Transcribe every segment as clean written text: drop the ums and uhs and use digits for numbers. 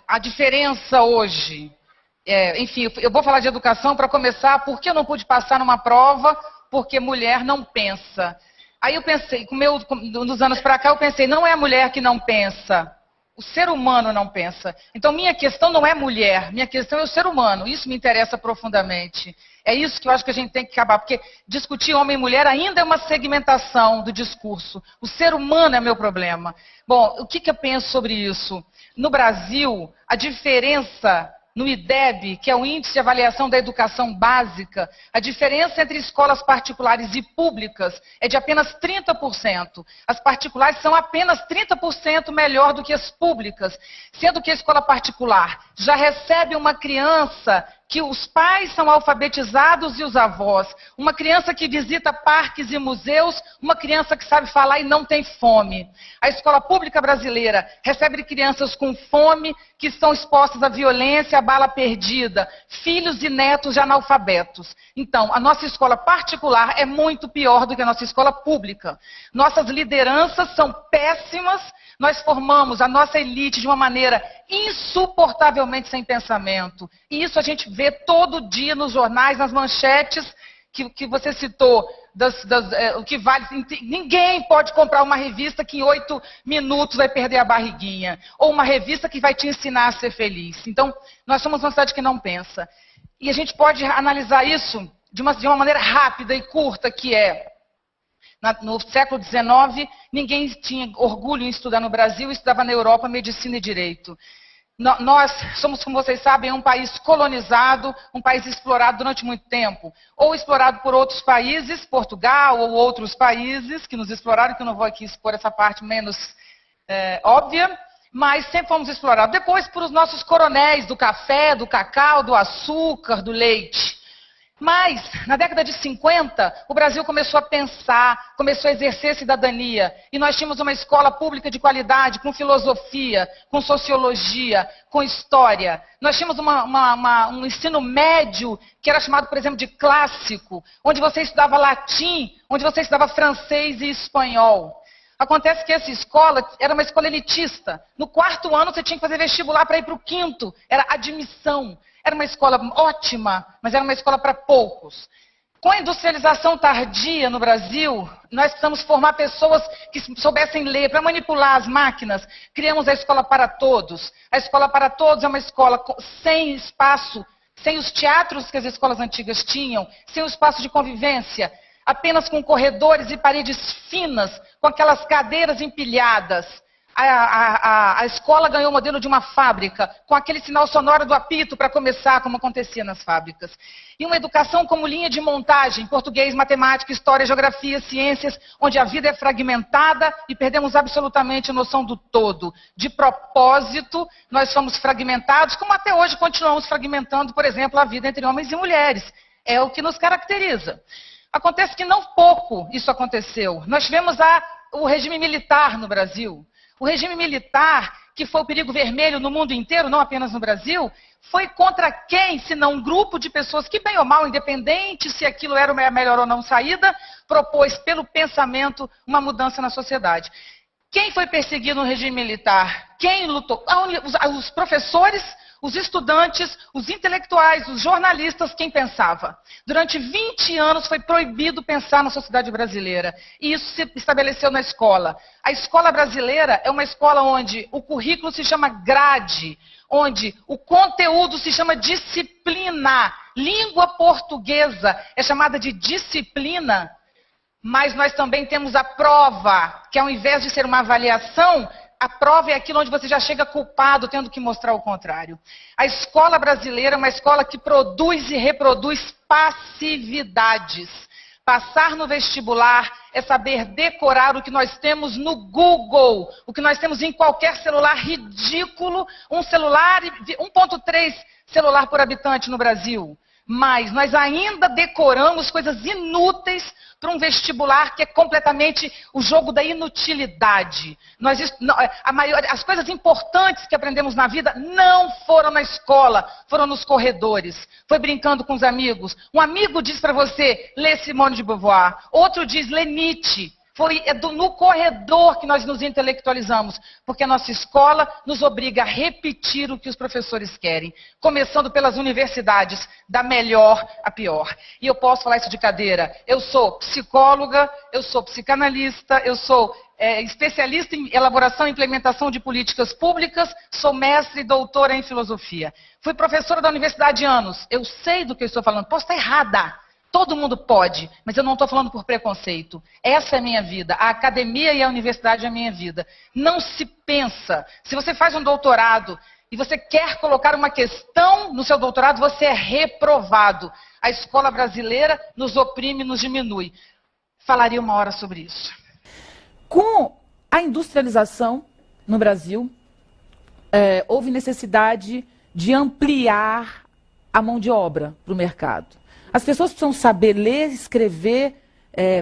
a diferença hoje. Enfim, eu vou falar de educação para começar. Por que eu não pude passar numa prova? Porque mulher não pensa. Aí eu pensei, nos anos para cá, eu pensei, não é a mulher que não pensa. O ser humano não pensa. Então, minha questão não é mulher, minha questão é o ser humano. Isso me interessa profundamente. É isso que eu acho que a gente tem que acabar, porque discutir homem e mulher ainda é uma segmentação do discurso. O ser humano é meu problema. Bom, o que eu penso sobre isso? No Brasil, a diferença no IDEB, que é o Índice de Avaliação da Educação Básica, a diferença entre escolas particulares e públicas é de apenas 30%. As particulares são apenas 30% melhor do que as públicas, sendo que a escola particular já recebe uma criança que os pais são alfabetizados e os avós, uma criança que visita parques e museus, uma criança que sabe falar e não tem fome. A escola pública brasileira recebe crianças com fome, que estão expostas à violência, à bala perdida, filhos e netos de analfabetos. Então, a nossa escola particular é muito pior do que a nossa escola pública. Nossas lideranças são péssimas, nós formamos a nossa elite de uma maneira insuportavelmente sem pensamento. E isso a gente vê todo dia nos jornais, nas manchetes que você citou, o que vale. Ninguém pode comprar uma revista que em 8 minutos vai perder a barriguinha. Ou uma revista que vai te ensinar a ser feliz. Então, nós somos uma sociedade que não pensa. E a gente pode analisar isso de uma maneira rápida e curta, que é... No século XIX, ninguém tinha orgulho em estudar no Brasil, estudava na Europa medicina e direito. Nós somos, como vocês sabem, um país colonizado, um país explorado durante muito tempo. Ou explorado por outros países, Portugal ou outros países que nos exploraram, que eu não vou aqui expor essa parte menos óbvia, mas sempre fomos explorados. Depois por os nossos coronéis do café, do cacau, do açúcar, do leite. Mas, na década de 50, o Brasil começou a pensar, começou a exercer cidadania. E nós tínhamos uma escola pública de qualidade, com filosofia, com sociologia, com história. Nós tínhamos um ensino médio, que era chamado, por exemplo, de clássico, onde você estudava latim, onde você estudava francês e espanhol. Acontece que essa escola era uma escola elitista. No 4º ano, você tinha que fazer vestibular para ir para o 5º. Era admissão. Era uma escola ótima, mas era uma escola para poucos. Com a industrialização tardia no Brasil, nós precisamos formar pessoas que soubessem ler para manipular as máquinas. Criamos a Escola para Todos. A Escola para Todos é uma escola sem espaço, sem os teatros que as escolas antigas tinham, sem o espaço de convivência, apenas com corredores e paredes finas, com aquelas cadeiras empilhadas. A escola ganhou o modelo de uma fábrica, com aquele sinal sonoro do apito para começar, como acontecia nas fábricas. E uma educação como linha de montagem, português, matemática, história, geografia, ciências, onde a vida é fragmentada e perdemos absolutamente a noção do todo. De propósito, nós somos fragmentados, como até hoje continuamos fragmentando, por exemplo, a vida entre homens e mulheres. É o que nos caracteriza. Acontece que não pouco isso aconteceu. Nós tivemos o regime militar no Brasil. O regime militar, que foi o perigo vermelho no mundo inteiro, não apenas no Brasil, foi contra quem, se não um grupo de pessoas que, bem ou mal, independente se aquilo era a melhor ou não saída, propôs pelo pensamento uma mudança na sociedade. Quem foi perseguido no regime militar? Quem lutou? Os professores, os estudantes, os intelectuais, os jornalistas, quem pensava? Durante 20 anos foi proibido pensar na sociedade brasileira. E isso se estabeleceu na escola. A escola brasileira é uma escola onde o currículo se chama grade, onde o conteúdo se chama disciplina. Língua portuguesa é chamada de disciplina, mas nós também temos a prova, que ao invés de ser uma avaliação, a prova é aquilo onde você já chega culpado, tendo que mostrar o contrário. A escola brasileira é uma escola que produz e reproduz passividades. Passar no vestibular é saber decorar o que nós temos no Google, o que nós temos em qualquer celular ridículo, um celular, 1,3 celular por habitante no Brasil. Mas nós ainda decoramos coisas inúteis para um vestibular que é completamente o jogo da inutilidade. As coisas importantes que aprendemos na vida não foram na escola, foram nos corredores. Foi brincando com os amigos. Um amigo diz para você, lê Simone de Beauvoir. Outro diz, lê Nietzsche. No corredor que nós nos intelectualizamos, porque a nossa escola nos obriga a repetir o que os professores querem, começando pelas universidades, da melhor à pior. E eu posso falar isso de cadeira. Eu sou psicóloga, eu sou psicanalista, eu sou especialista em elaboração e implementação de políticas públicas, sou mestre e doutora em filosofia. Fui professora da universidade há anos. Eu sei do que eu estou falando. Posso estar errada. Todo mundo pode, mas eu não estou falando por preconceito. Essa é a minha vida. A academia e a universidade é a minha vida. Não se pensa. Se você faz um doutorado e você quer colocar uma questão no seu doutorado, você é reprovado. A escola brasileira nos oprime, nos diminui. Falaria uma hora sobre isso. Com a industrialização no Brasil, houve necessidade de ampliar a mão de obra para o mercado. As pessoas precisam saber ler, escrever,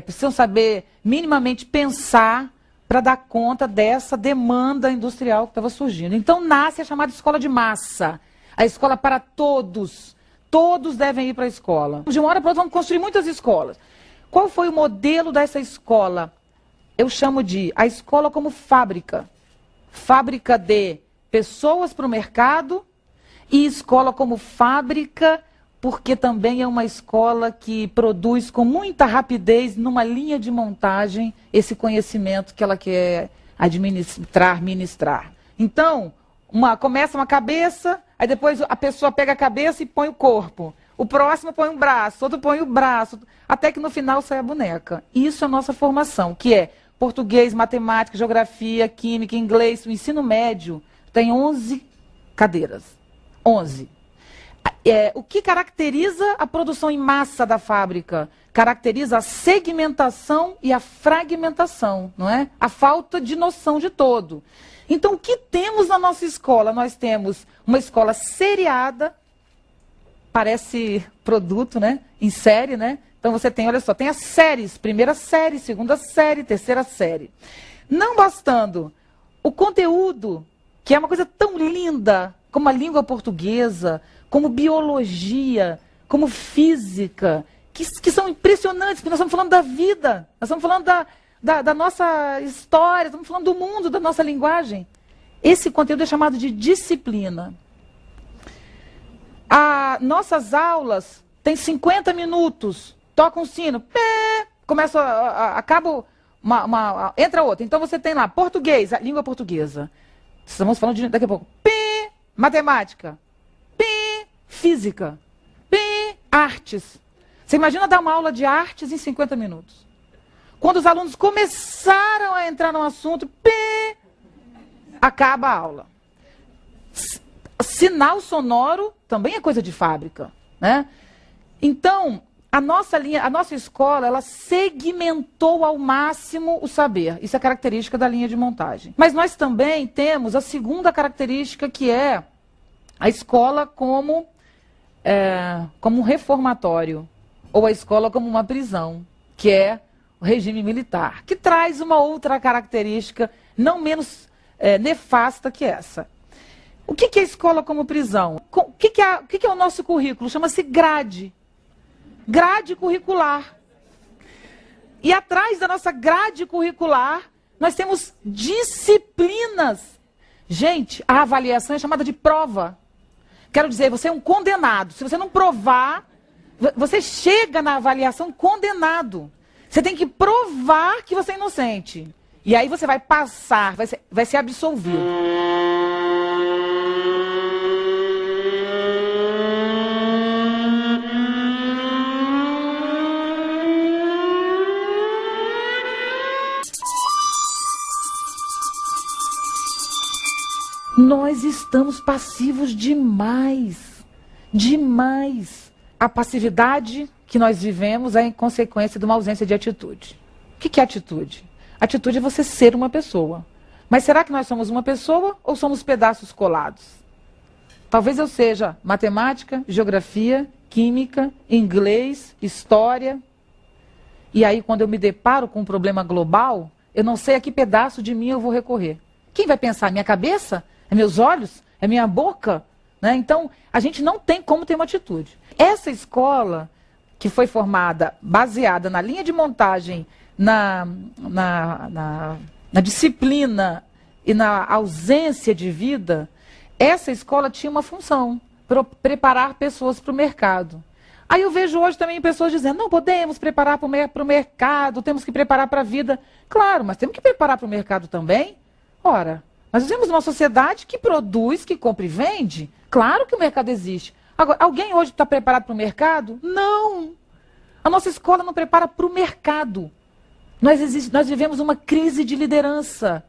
precisam saber minimamente pensar para dar conta dessa demanda industrial que estava surgindo. Então nasce a chamada escola de massa, a escola para todos. Todos devem ir para a escola. De uma hora para outra vamos construir muitas escolas. Qual foi o modelo dessa escola? Eu chamo de a escola como fábrica. Fábrica de pessoas para o mercado e escola como fábrica, porque também é uma escola que produz com muita rapidez, numa linha de montagem, esse conhecimento que ela quer ministrar. Então, começa uma cabeça, aí depois a pessoa pega a cabeça e põe o corpo. O próximo põe um braço, outro põe o braço, até que no final sai a boneca. Isso é a nossa formação, que é português, matemática, geografia, química, inglês. O ensino médio tem 11 cadeiras. 11. O que caracteriza a produção em massa da fábrica? Caracteriza a segmentação e a fragmentação, não é? A falta de noção de todo. Então, o que temos na nossa escola? Nós temos uma escola seriada, parece produto, né? Em série, né? Então você tem, olha só, tem as séries, primeira série, segunda série, terceira série. Não bastando, o conteúdo, que é uma coisa tão linda, como a língua portuguesa, como biologia, como física, que são impressionantes, porque nós estamos falando da vida, nós estamos falando da nossa história, estamos falando do mundo, da nossa linguagem. Esse conteúdo é chamado de disciplina. Nossas aulas têm 50 minutos, toca um sino, acaba entra outra. Então você tem lá português, a língua portuguesa. Estamos falando daqui a pouco. Matemática. Física. Artes. Você imagina dar uma aula de artes em 50 minutos. Quando os alunos começaram a entrar no assunto, acaba a aula. Sinal sonoro também é coisa de fábrica, né? Então, a nossa escola, ela segmentou ao máximo o saber. Isso é característica da linha de montagem. Mas nós também temos a segunda característica, que é a escola como um reformatório, ou a escola como uma prisão, que é o regime militar, que traz uma outra característica não menos nefasta que essa. O que é a escola como prisão? O que é o nosso currículo? Chama-se grade. Grade curricular. E atrás da nossa grade curricular, nós temos disciplinas. Gente, a avaliação é chamada de prova. Quero dizer, você é um condenado. Se você não provar, você chega na avaliação condenado. Você tem que provar que você é inocente. E aí você vai passar, vai ser absolvido. Nós estamos passivos demais. Demais. A passividade que nós vivemos é em consequência de uma ausência de atitude. O que é atitude? Atitude é você ser uma pessoa. Mas será que nós somos uma pessoa ou somos pedaços colados? Talvez eu seja matemática, geografia, química, inglês, história. E aí, quando eu me deparo com um problema global, eu não sei a que pedaço de mim eu vou recorrer. Quem vai pensar? Minha cabeça? É meus olhos? É minha boca? Né? Então, a gente não tem como ter uma atitude. Essa escola, que foi formada, baseada na linha de montagem, na disciplina e na ausência de vida, essa escola tinha uma função, preparar pessoas para o mercado. Aí eu vejo hoje também pessoas dizendo, não podemos preparar para o mercado, temos que preparar para a vida. Claro, mas temos que preparar para o mercado também. Ora, nós vivemos uma sociedade que produz, que compra e vende. Claro que o mercado existe. Agora, alguém hoje está preparado para o mercado? Não. A nossa escola não prepara para o mercado. Nós vivemos uma crise de liderança.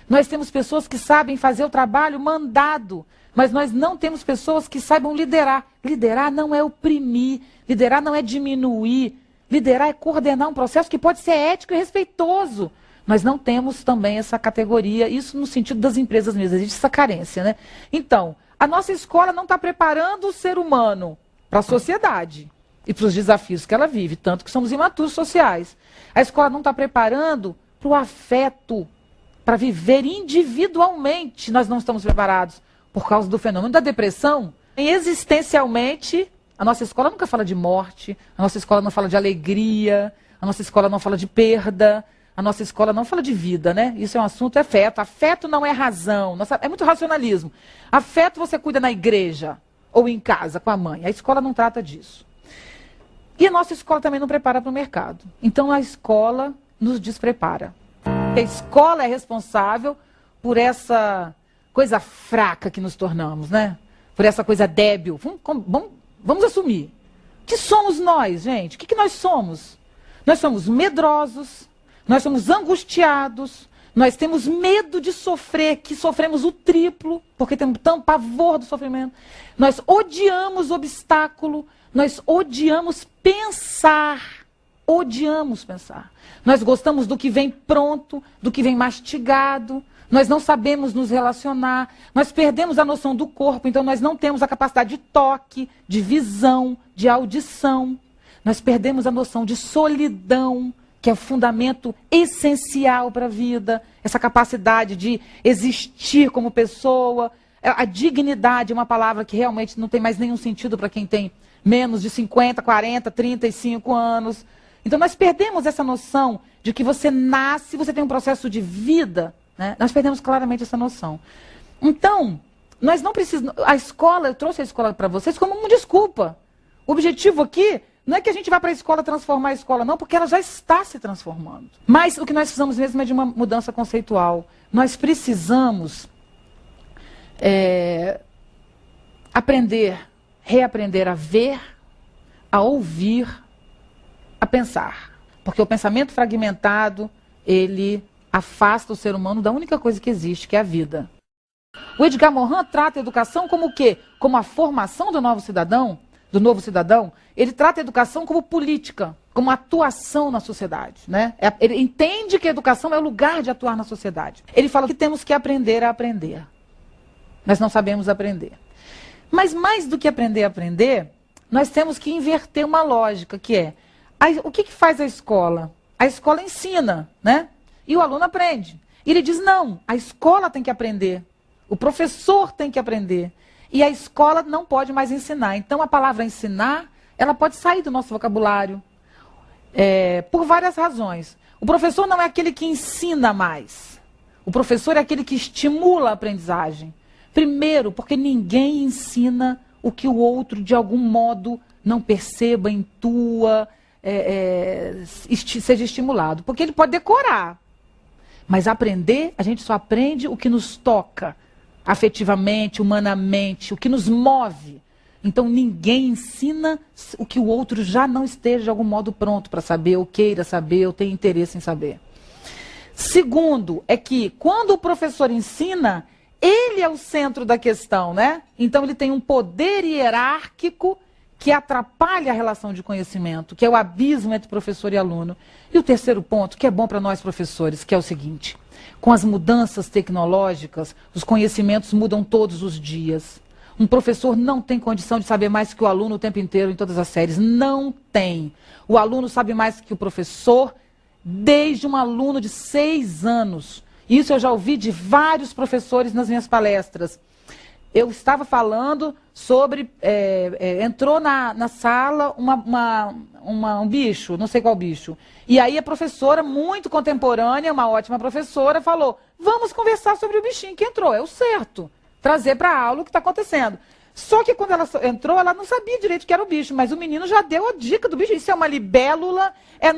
Nós temos pessoas que sabem fazer o trabalho mandado, mas nós não temos pessoas que saibam liderar. Liderar não é oprimir, liderar não é diminuir, liderar é coordenar um processo que pode ser ético e respeitoso. Nós não temos também essa categoria, isso no sentido das empresas mesmo, existe essa carência, né? Então, a nossa escola não está preparando o ser humano para a sociedade e para os desafios que ela vive, tanto que somos imaturos sociais. A escola não está preparando para o afeto, para viver individualmente. Nós não estamos preparados por causa do fenômeno da depressão. Existencialmente, a nossa escola nunca fala de morte, a nossa escola não fala de alegria, a nossa escola não fala de perda, a nossa escola não fala de vida, né? Isso é um assunto, é afeto. Afeto não é razão, é muito racionalismo. Afeto você cuida na igreja ou em casa com a mãe. A escola não trata disso. E a nossa escola também não prepara para o mercado. Então a escola nos desprepara. A escola é responsável por essa coisa fraca que nos tornamos, né? Por essa coisa débil. Vamos assumir. O que somos nós, gente? O que nós somos? Nós somos medrosos, nós somos angustiados, nós temos medo de sofrer, que sofremos o triplo, porque temos tanto pavor do sofrimento. Nós odiamos obstáculo, nós odiamos pensar. Odiamos pensar. Nós gostamos do que vem pronto, do que vem mastigado. Nós não sabemos nos relacionar. Nós perdemos a noção do corpo, então nós não temos a capacidade de toque, de visão, de audição. Nós perdemos a noção de solidão, que é o fundamento essencial para a vida. Essa capacidade de existir como pessoa. A dignidade é uma palavra que realmente não tem mais nenhum sentido para quem tem menos de 50, 40, 35 anos. Então nós perdemos essa noção de que você nasce, você tem um processo de vida, né? Nós perdemos claramente essa noção. Então, nós não precisamos... A escola, eu trouxe a escola para vocês como uma desculpa. O objetivo aqui não é que a gente vá para a escola transformar a escola, não, porque ela já está se transformando. Mas o que nós precisamos mesmo é de uma mudança conceitual. Nós precisamos reaprender a ver, a ouvir, a pensar. Porque o pensamento fragmentado, ele afasta o ser humano da única coisa que existe, que é a vida. O Edgar Morin trata a educação como o quê? Como a formação do novo cidadão. Ele trata a educação como política, como atuação na sociedade, né? Ele entende que a educação é o lugar de atuar na sociedade. Ele fala que temos que aprender a aprender. Nós não sabemos aprender. Mas mais do que aprender a aprender, nós temos que inverter uma lógica, que é, o que faz a escola? A escola ensina, né? E o aluno aprende. E ele diz, não, a escola tem que aprender. O professor tem que aprender. E a escola não pode mais ensinar. Então a palavra ensinar, ela pode sair do nosso vocabulário. Por várias razões. O professor não é aquele que ensina mais. O professor é aquele que estimula a aprendizagem. Primeiro, porque ninguém ensina o que o outro, de algum modo, não perceba, intua, seja estimulado. Porque ele pode decorar. Mas aprender, a gente só aprende o que nos toca, afetivamente, humanamente, o que nos move. Então ninguém ensina o que o outro já não esteja de algum modo pronto para saber, ou queira saber, ou tenha interesse em saber. Segundo, é que quando o professor ensina, ele é o centro da questão, né? Então ele tem um poder hierárquico que atrapalha a relação de conhecimento, que é o abismo entre professor e aluno. E o terceiro ponto, que é bom para nós professores, que é o seguinte: com as mudanças tecnológicas, os conhecimentos mudam todos os dias. Um professor não tem condição de saber mais que o aluno o tempo inteiro em todas as séries. Não tem. O aluno sabe mais que o professor desde um aluno de 6 anos. Isso eu já ouvi de vários professores nas minhas palestras. Eu estava falando sobre... entrou na sala um bicho, não sei qual bicho. E aí a professora, muito contemporânea, uma ótima professora, falou, vamos conversar sobre o bichinho que entrou. É o certo. Trazer para a aula o que está acontecendo. Só que quando ela entrou, ela não sabia direito o que era o bicho, mas o menino já deu a dica do bicho. Isso é uma libélula.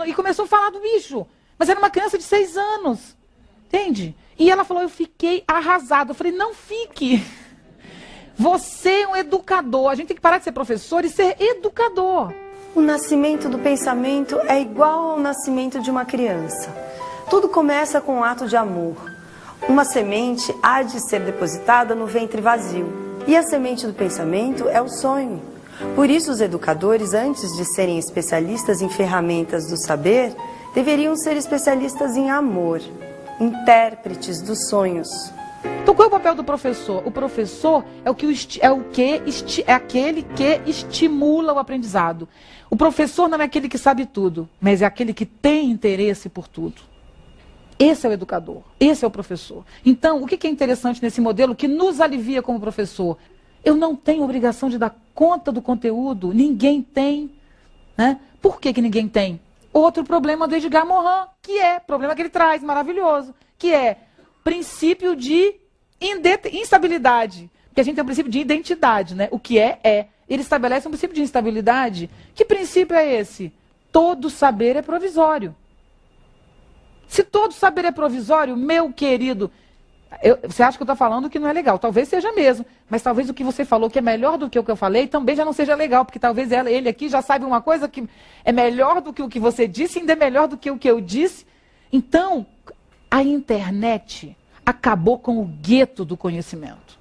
E começou a falar do bicho. Mas era uma criança de 6 anos. Entende? E ela falou, eu fiquei arrasada. Eu falei, não fique. Você é um educador. A gente tem que parar de ser professor e ser educador. O nascimento do pensamento é igual ao nascimento de uma criança. Tudo começa com um ato de amor. Uma semente há de ser depositada no ventre vazio. E a semente do pensamento é o sonho. Por isso, os educadores, antes de serem especialistas em ferramentas do saber, deveriam ser especialistas em amor, intérpretes dos sonhos. Então, qual é o papel do professor? O professor é aquele que estimula o aprendizado. O professor não é aquele que sabe tudo, mas é aquele que tem interesse por tudo. Esse é o educador, esse é o professor. Então, o que é interessante nesse modelo que nos alivia como professor? Eu não tenho obrigação de dar conta do conteúdo, ninguém tem. Né? Por que ninguém tem? Outro problema do Edgar Morin, problema que ele traz, maravilhoso, que é princípio de instabilidade. Porque a gente tem um princípio de identidade, né? O que é. Ele estabelece um princípio de instabilidade. Que princípio é esse? Todo saber é provisório. Se todo saber é provisório, meu querido, você acha que eu estou falando que não é legal? Talvez seja mesmo, mas talvez o que você falou que é melhor do que o que eu falei também já não seja legal, porque talvez ele aqui já saiba uma coisa que é melhor do que o que você disse, ainda é melhor do que o que eu disse. Então, a internet acabou com o gueto do conhecimento.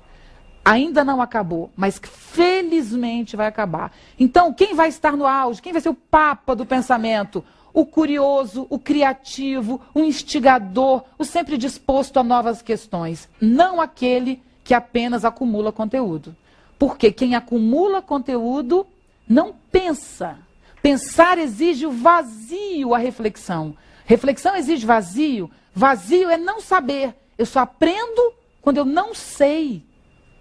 Ainda não acabou, mas felizmente vai acabar. Então, quem vai estar no auge? Quem vai ser o papa do pensamento? O curioso, o criativo, o instigador, o sempre disposto a novas questões. Não aquele que apenas acumula conteúdo. Porque quem acumula conteúdo não pensa. Pensar exige o vazio, a reflexão. Reflexão exige vazio. Vazio é não saber. Eu só aprendo quando eu não sei.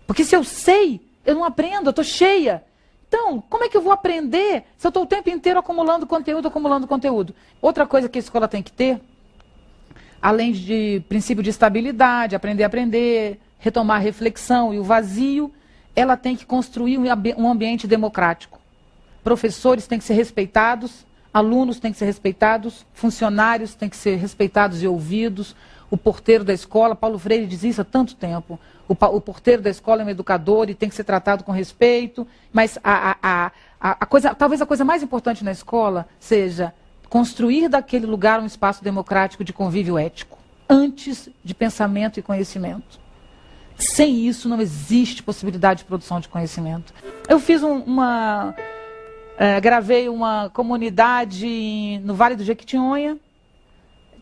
Porque se eu sei, eu não aprendo, eu estou cheia. Então, como é que eu vou aprender se eu estou o tempo inteiro acumulando conteúdo? Outra coisa que a escola tem que ter, além de princípio de estabilidade, aprender a aprender, retomar a reflexão e o vazio, ela tem que construir um ambiente democrático. Professores têm que ser respeitados, alunos têm que ser respeitados, funcionários têm que ser respeitados e ouvidos, o porteiro da escola, Paulo Freire diz isso há tanto tempo, o porteiro da escola é um educador e tem que ser tratado com respeito, mas talvez a coisa mais importante na escola seja construir daquele lugar um espaço democrático de convívio ético, antes de pensamento e conhecimento. Sem isso não existe possibilidade de produção de conhecimento. Eu fiz gravei uma comunidade no Vale do Jequitinhonha,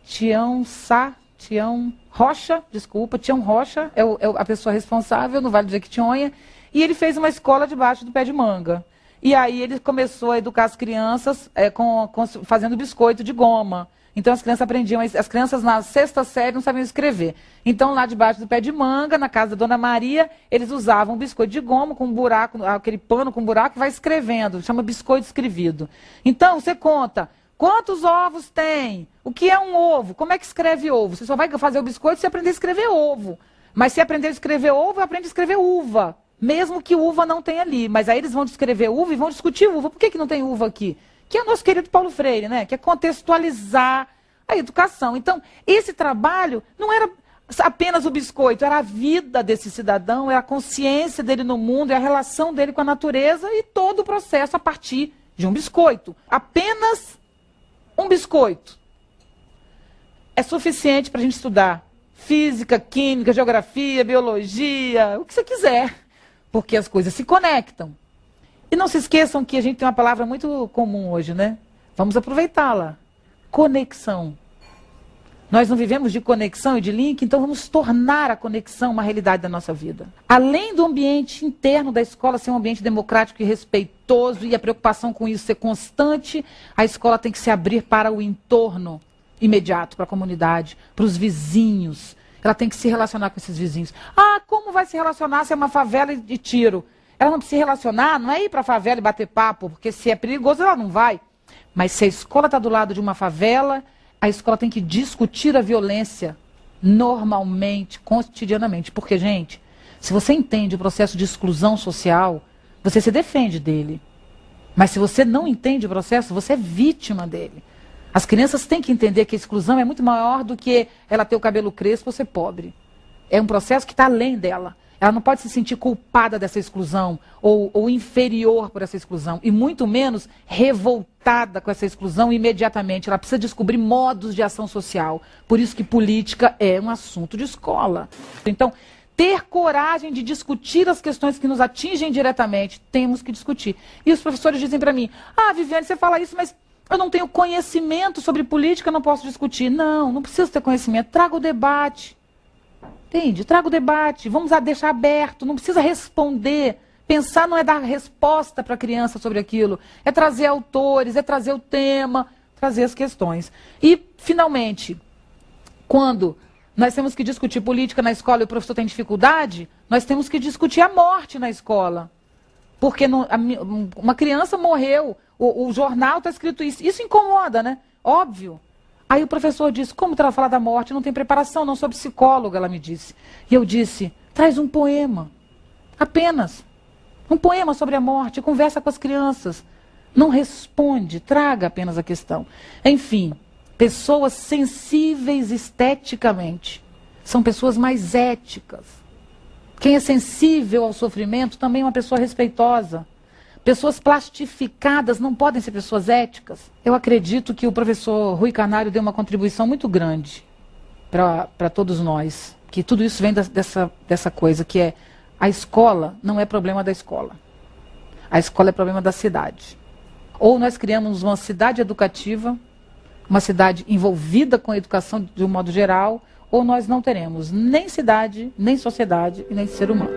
Tião Rocha é a pessoa responsável no Vale do Jequitinhonha, e ele fez uma escola debaixo do pé de manga. E aí ele começou a educar as crianças fazendo biscoito de goma. Então as crianças aprendiam, as crianças na 6ª série não sabiam escrever. Então lá debaixo do pé de manga, na casa da Dona Maria, eles usavam biscoito de goma com um buraco, aquele pano com buraco, e vai escrevendo, chama biscoito escrevido. Então você conta, quantos ovos tem? O que é um ovo? Como é que escreve ovo? Você só vai fazer o biscoito se aprender a escrever ovo. Mas se aprender a escrever ovo, aprende a escrever uva. Mesmo que uva não tenha ali. Mas aí eles vão escrever uva e vão discutir uva. Por que não tem uva aqui? Que é o nosso querido Paulo Freire, né? Que é contextualizar a educação. Então, esse trabalho não era apenas o biscoito, era a vida desse cidadão, era a consciência dele no mundo, é a relação dele com a natureza e todo o processo a partir de um biscoito. Apenas um biscoito é suficiente para a gente estudar física, química, geografia, biologia, o que você quiser, porque as coisas se conectam. E não se esqueçam que a gente tem uma palavra muito comum hoje, né? Vamos aproveitá-la. Conexão. Nós não vivemos de conexão e de link, então vamos tornar a conexão uma realidade da nossa vida. Além do ambiente interno da escola ser um ambiente democrático e respeitoso, e a preocupação com isso ser constante, a escola tem que se abrir para o entorno imediato, para a comunidade, para os vizinhos. ela tem que se relacionar com esses vizinhos. Ah, como vai se relacionar se é uma favela e tiro? Ela não precisa se relacionar, não é ir para a favela e bater papo, porque se é perigoso ela não vai. Mas se a escola está do lado de uma favela, a escola tem que discutir a violência normalmente, cotidianamente. Porque, gente, se você entende o processo de exclusão social, você se defende dele. Mas se você não entende o processo, você é vítima dele. As crianças têm que entender que a exclusão é muito maior do que ela ter o cabelo crespo ou ser pobre. É um processo que está além dela. Ela não pode se sentir culpada dessa exclusão ou inferior por essa exclusão. E muito menos revoltada com essa exclusão imediatamente. Ela precisa descobrir modos de ação social. Por isso que política é um assunto de escola. Então, ter coragem de discutir as questões que nos atingem diretamente, temos que discutir. E os professores dizem para mim, ah, Viviane, você fala isso, mas eu não tenho conhecimento sobre política, eu não posso discutir. Não, não preciso ter conhecimento, traga o debate. Entende? Traga o debate, vamos deixar aberto, não precisa responder. Pensar não é dar resposta para a criança sobre aquilo, é trazer autores, é trazer o tema, trazer as questões. E, finalmente, quando nós temos que discutir política na escola e o professor tem dificuldade, nós temos que discutir a morte na escola. Porque uma criança morreu, o jornal está escrito isso. Isso incomoda, né? Óbvio. Aí o professor disse, como ela falar da morte? Não tem preparação, não sou psicóloga, ela me disse. E eu disse, traz um poema. Apenas. Um poema sobre a morte, conversa com as crianças. Não responde, traga apenas a questão. Enfim, pessoas sensíveis esteticamente são pessoas mais éticas. Quem é sensível ao sofrimento também é uma pessoa respeitosa. Pessoas plastificadas não podem ser pessoas éticas. Eu acredito que o professor Rui Canário deu uma contribuição muito grande para todos nós. Que tudo isso vem dessa coisa, que é a escola não é problema da escola. A escola é problema da cidade. Ou nós criamos uma cidade educativa, uma cidade envolvida com a educação de um modo geral, ou nós não teremos nem cidade, nem sociedade e nem ser humano.